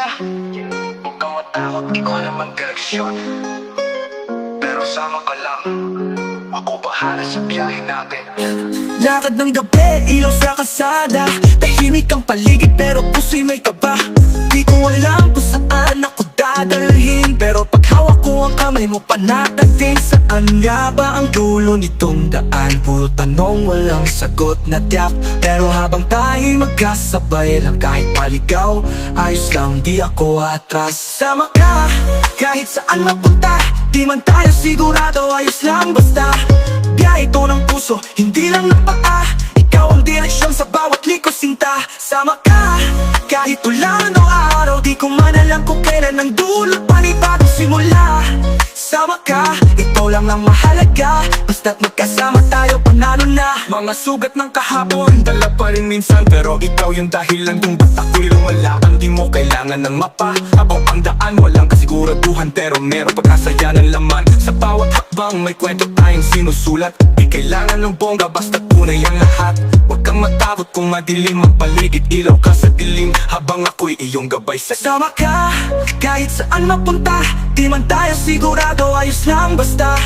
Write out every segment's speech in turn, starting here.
ka. Huwag kang matakot, ikaw naman direksyon. Pero sama ka lang, ako bahala sa biyahe natin. Lakad ng gabi, ilaw sa kalsada. Tahimik ang paligid pero puso'y may kaba. Di ko alam kung saan ako dadalhin, pero pag hawak ko ang kamay mo panatatin. Saan nga ba ang dulo nitong daan? Puro tanong, walang sagot na tiyak. Pero habang tayo'y magkasabay lang kahit paligaw, ayos lang, di ako atras. Sama ka, kahit saan mapunta. Di man tayo sigurado, ayos lang basta. Biyahe ito ng puso, hindi lang ng paa. Ikaw ang direksyon sa bawat liko sinta. Sama ka, kahit ulan o araw. Di ko man alam kung kailan ang dulot panibagong simula. Sama ka, ito lang ang mahalaga. Basta't magkasama tayo, panalo na. Mga sugat ng kahapon, dala pa rin minsan. Pero ikaw yung dahilan kung ba't ako'y lumalaban. Di mo kailangan ng mapa, habang ang daan walang kasiguraduhan. Pero meron pag-asa yan ang laman. Sa bawat hakbang may kwento tayong sinusulat. Di kailangan ng bongga, basta't tunay ang lahat. Huwag kang matakot kung madilim ang paligid. Ilaw ka sa dilim, habang ako'y iyong gabay sa Sama ka, kahit saan mapunta. Di man tayo sigurado, ayos lang basta.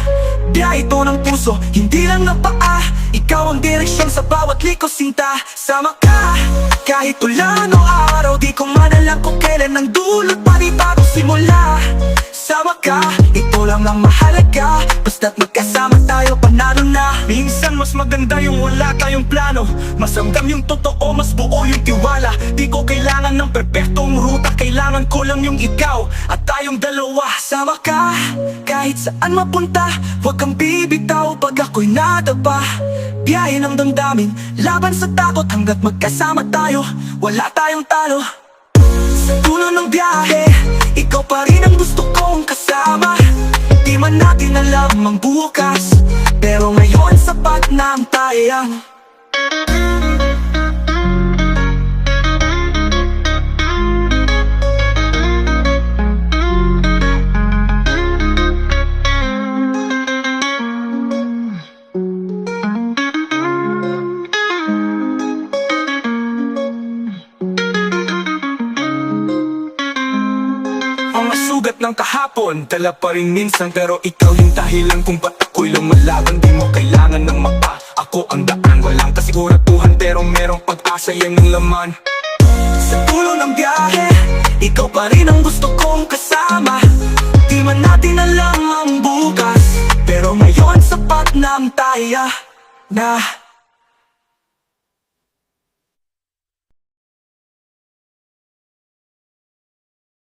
Biyahe ito ng puso, hindi lang ng paa. Ikaw ang direksyon sa bawat liko sinta. Sama ka, kahit ulan o araw. Di ko man alam kung kailan ang dulot panibagong simula. Sama ka, ito lang ang mahalaga. Basta't magkasama tayo, panalo na. Minsan mas maganda yung wala tayong plano. Mas ramdam yung totoo, mas buo yung tiwala. Di ko kailangan ng perpektong ruta. Kailangan ko lang yung ikaw at tayong dalawa. Sama ka, kahit saan mapunta. Huwag kang bibitaw pag ako'y nadapa. Biyahe ng damdamin, laban sa takot. Hanggat magkasama tayo, wala tayong talo. Sa dulo ng biyahe, ikaw pa rin ang gusto kong kasama. Di man natin alam ang bukas, pero ngayon sapat na ang tayang. Mga sugat ng kahapon, dala pa rin minsan. Pero ikaw yung dahilan kung ba't ako'y lumalaban. Di mo kailangan ng mapa, ako ang daan. Walang kasiguraduhan pero merong pag-asa, yan ang laman. Sa dulo ng biyahe, ikaw pa rin ang gusto kong kasama. Di man natin alam ang bukas, pero ngayon sapat na ang taya na.